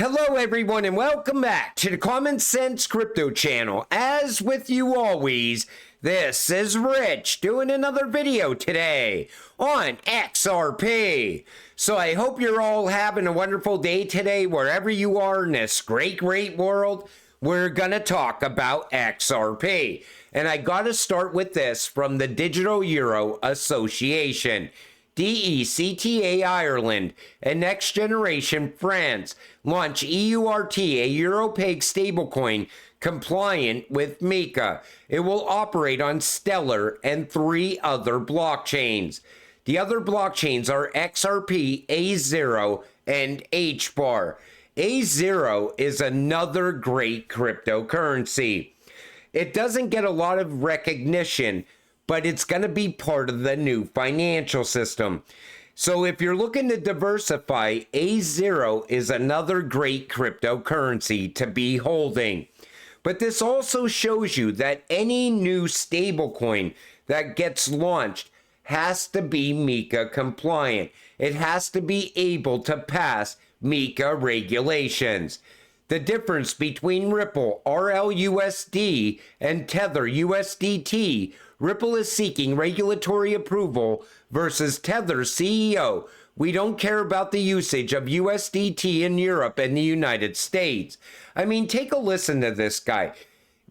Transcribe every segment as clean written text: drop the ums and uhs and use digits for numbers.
Hello everyone and welcome back to the Common Sense Crypto channel. As with you always, this is Rich doing another video today on XRP. So I hope you're all having a wonderful day today wherever you are in this great world. We're gonna talk about XRP. And I gotta start with this from the Digital Euro Association. DECTA Ireland and Next Generation France launch EURT, a Euro-pegged stablecoin compliant with MiCA. It will operate on Stellar and 3 other blockchains. The other blockchains are XRP, A0, and HBAR. A0 is another great cryptocurrency. It doesn't get a lot of recognition, but it's going to be part of the new financial system. So if you're looking to diversify, A0 is another great cryptocurrency to be holding. But this also shows you that any new stablecoin that gets launched has to be MiCA compliant. It has to be able to pass MiCA regulations. The difference between Ripple, RLUSD, and Tether, USDT, Ripple is seeking regulatory approval versus Tether's CEO. We don't care about the usage of USDT in Europe and the United States. I mean, take a listen to this guy.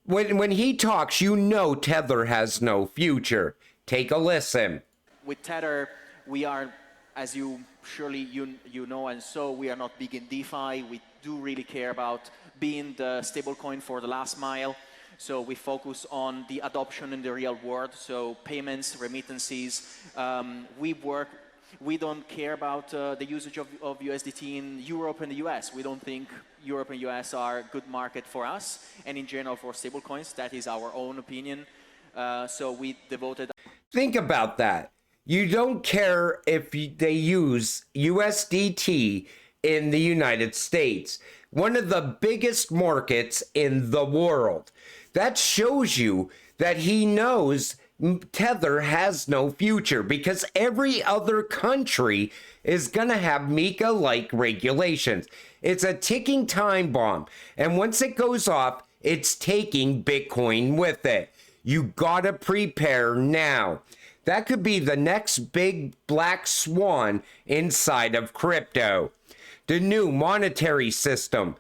When he talks, you know Tether has no future. Take a listen. With Tether, we are, as you surely you know, and so we are not big in DeFi. We do really care about being the stablecoin for the last mile. So we focus on the adoption in the real world. So payments, remittances. We don't care about the usage of USDT in Europe and the US. We don't think Europe and US are a good market for us. And in general for stablecoins, that is our own opinion. So we devoted. Think about that. You don't care if they use USDT in the United States, one of the biggest markets in the world. That shows you that he knows Tether has no future because every other country is going to have MiCA-like regulations. It's a ticking time bomb. And once it goes off, it's taking Bitcoin with it. You got to prepare now. That could be the next big black swan inside of crypto. The new monetary system.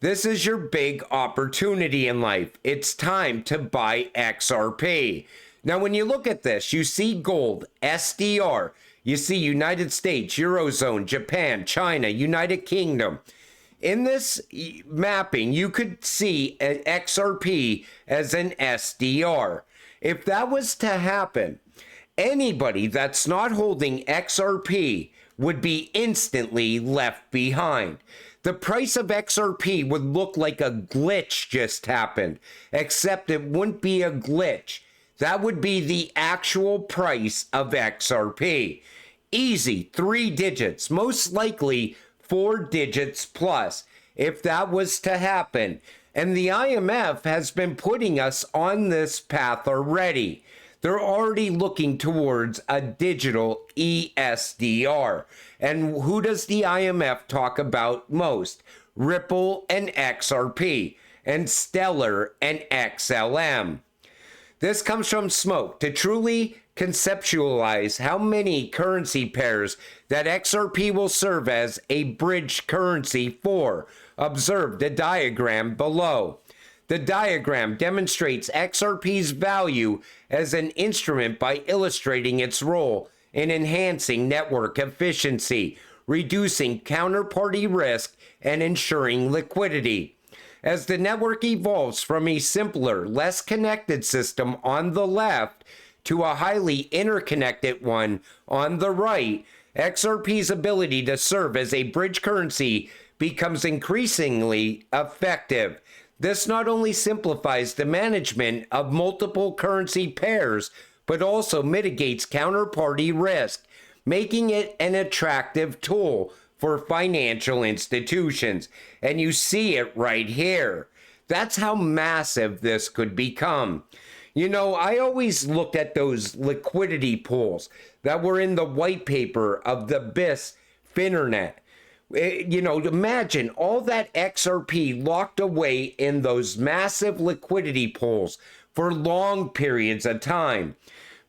This is your big opportunity in life. It's time to buy XRP. Now, when you look at this, you see gold, SDR. You see United States, Eurozone, Japan, China, United Kingdom. In this mapping, you could see an XRP as an SDR. If that was to happen, anybody that's not holding XRP would be instantly left behind. The price of XRP would look like a glitch just happened, except it wouldn't be a glitch. That would be the actual price of XRP. Easy, 3 digits, most likely 4 digits plus, if that was to happen. And the IMF has been putting us on this path already. They're already looking towards a digital ESDR. And who does the IMF talk about most? Ripple and XRP, and Stellar and XLM. This comes from Smoke to truly conceptualize how many currency pairs that XRP will serve as a bridge currency for. Observe the diagram below. The diagram demonstrates XRP's value as an instrument by illustrating its role in enhancing network efficiency, reducing counterparty risk, and ensuring liquidity. As the network evolves from a simpler, less connected system on the left to a highly interconnected one on the right, XRP's ability to serve as a bridge currency becomes increasingly effective. This not only simplifies the management of multiple currency pairs, but also mitigates counterparty risk, making it an attractive tool for financial institutions. And you see it right here. That's how massive this could become. You know, I always looked at those liquidity pools that were in the white paper of the BIS Finternet. You know, imagine all that XRP locked away in those massive liquidity pools for long periods of time,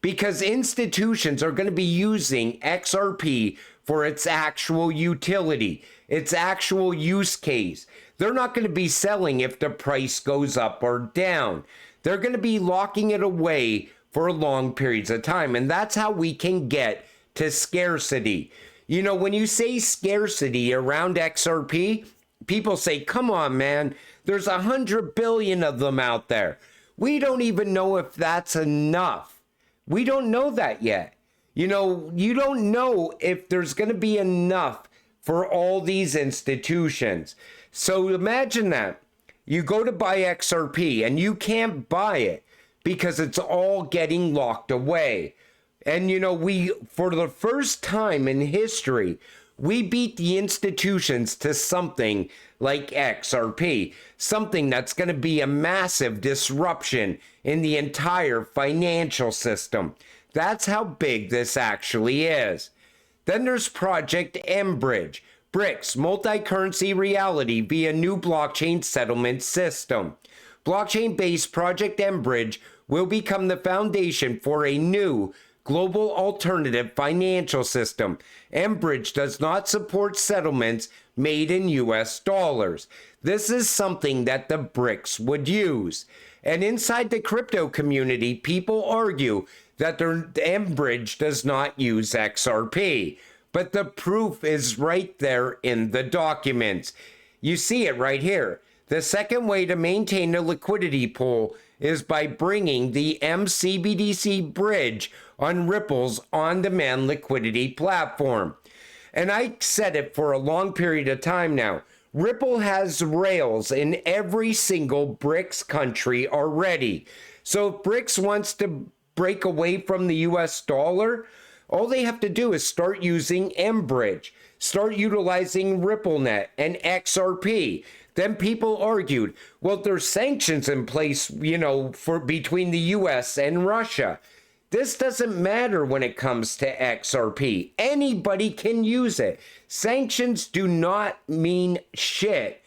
because institutions are going to be using XRP for its actual utility, its actual use case. They're not going to be selling if the price goes up or down. They're going to be locking it away for long periods of time. And that's how we can get to scarcity. You know, when you say scarcity around XRP, people say, come on, man, there's 100 billion of them out there. We don't even know if that's enough. We don't know that yet. You know, you don't know if there's going to be enough for all these institutions. So imagine that. You go to buy XRP and you can't buy it because it's all getting locked away. And, you know, for the first time in history, we beat the institutions to something like XRP, something that's going to be a massive disruption in the entire financial system. That's how big this actually is. Then there's Project Bridge, Brics, multi-currency reality via new blockchain settlement system. Blockchain-based Project Bridge will become the foundation for a new global alternative financial system. Bridge does not support settlements made in US dollars. This is something that the Brics would use. And inside the crypto community, people argue that the Bridge does not use XRP. But the proof is right there in the documents. You see it right here. The second way to maintain a liquidity pool is by bringing the MCBDC bridge on Ripple's on-demand liquidity platform. And I said it for a long period of time now. Ripple has rails in every single BRICS country already. So if BRICS wants to break away from the US dollar, all they have to do is start using Bridge, start utilizing RippleNet and XRP. Then people argued, well, there's sanctions in place, you know, for between the US and Russia. This doesn't matter when it comes to XRP. Anybody can use it. Sanctions do not mean shit.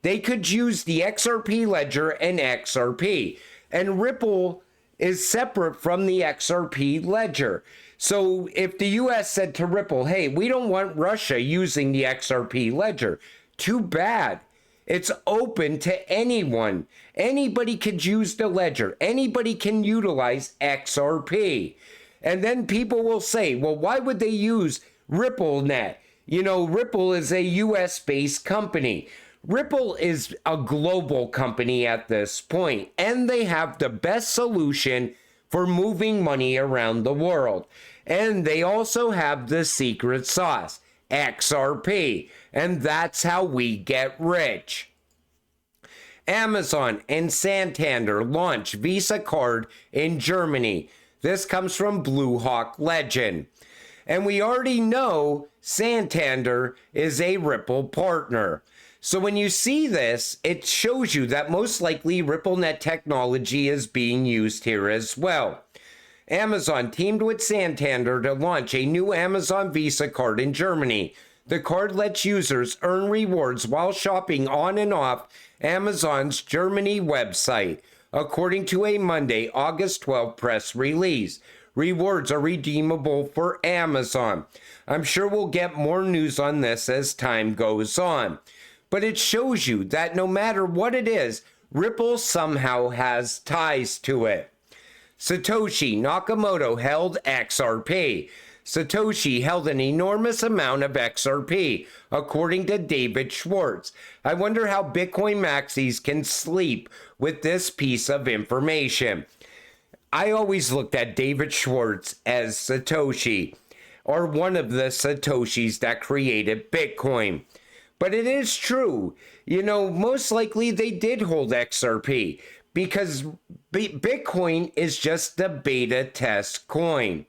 They could use the XRP ledger and XRP. And Ripple is separate from the XRP ledger. So if the US said to Ripple, hey, we don't want Russia using the XRP ledger, too bad. It's open to anyone. Anybody could use the ledger. Anybody can utilize XRP. And then people will say, well, why would they use RippleNet? You know, Ripple is a US-based company. Ripple is a global company at this point, and they have the best solution for moving money around the world. And they also have the secret sauce, XRP, and that's how we get rich. Amazon and Santander launch Visa card in Germany. This comes from Blue Hawk Legend. And we already know Santander is a Ripple partner. So when you see this, it shows you that most likely RippleNet technology is being used here as well. Amazon teamed with Santander to launch a new Amazon Visa card in Germany. The card lets users earn rewards while shopping on and off Amazon's Germany website, according to a Monday, August 12 press release. Rewards are redeemable for Amazon. I'm sure we'll get more news on this as time goes on. But it shows you that no matter what it is, Ripple somehow has ties to it. Satoshi Nakamoto held XRP. Satoshi held an enormous amount of XRP, according to David Schwartz. I wonder how Bitcoin maxis can sleep with this piece of information. I always looked at David Schwartz as Satoshi, or one of the Satoshis that created Bitcoin. But it is true, you know, most likely they did hold XRP because Bitcoin is just the beta test coin.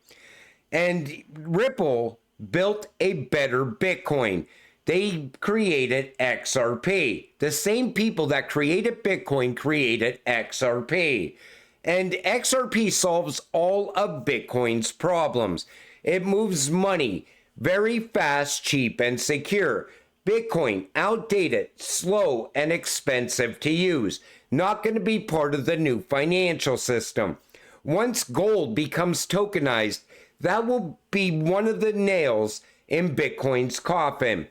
And Ripple built a better Bitcoin. They created XRP. The same people that created Bitcoin created XRP. And XRP solves all of Bitcoin's problems. It moves money very fast, cheap, and secure. Bitcoin, outdated, slow, and expensive to use. Not going to be part of the new financial system. Once gold becomes tokenized, that will be one of the nails in Bitcoin's coffin.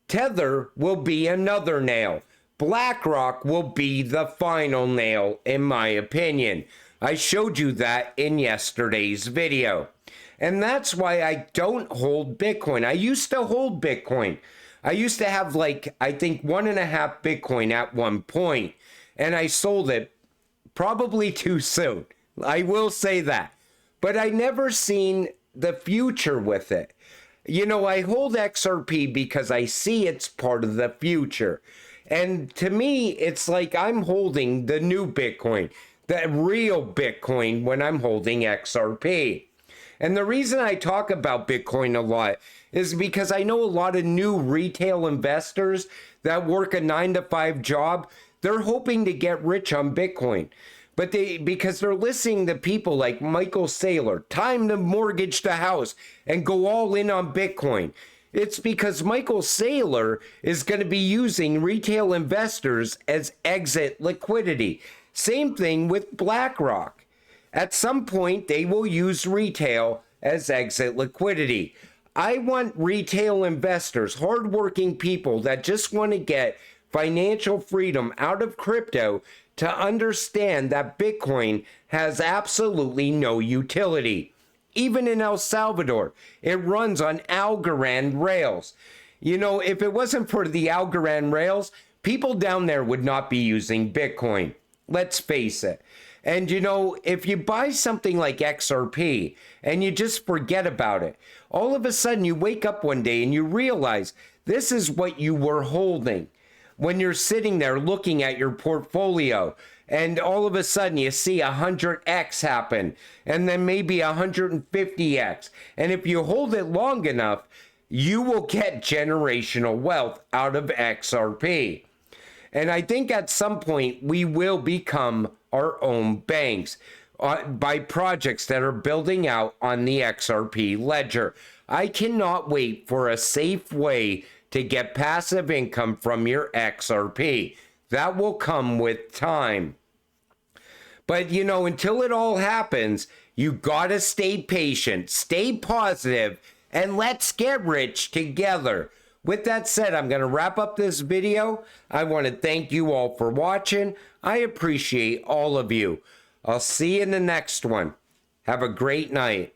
Tether will be another nail. BlackRock will be the final nail, in my opinion. I showed you that in yesterday's video. And that's why I don't hold Bitcoin. I used to hold Bitcoin. I used to have I think 1.5 Bitcoin at one point. And I sold it probably too soon. I will say that. But I never seen the future with it. You know, I hold XRP because I see it's part of the future. And to me, it's like I'm holding the new Bitcoin, the real Bitcoin, when I'm holding XRP. And the reason I talk about Bitcoin a lot is because I know a lot of new retail investors that work a 9-to-5 job. They're hoping to get rich on Bitcoin. But because they're listening to people like Michael Saylor, time to mortgage the house and go all in on Bitcoin. It's because Michael Saylor is going to be using retail investors as exit liquidity. Same thing with BlackRock. At some point, they will use retail as exit liquidity. I want retail investors, hardworking people that just want to get financial freedom out of crypto, to understand that Bitcoin has absolutely no utility. Even in El Salvador, it runs on Algorand rails. You know, if it wasn't for the Algorand rails, people down there would not be using Bitcoin. Let's face it. And you know, if you buy something like XRP and you just forget about it, all of a sudden you wake up one day and you realize this is what you were holding. When you're sitting there looking at your portfolio and all of a sudden you see 100x happen and then maybe 150x. And if you hold it long enough, you will get generational wealth out of XRP. And I think at some point we will become our own banks by projects that are building out on the XRP ledger. I cannot wait for a safe way to get passive income from your XRP. That will come with time. But you know, until it all happens, you gotta stay patient, stay positive, and let's get rich together. With that said, I'm gonna wrap up this video. I want to thank you all for watching. I appreciate all of you. I'll see you in the next one. Have a great night.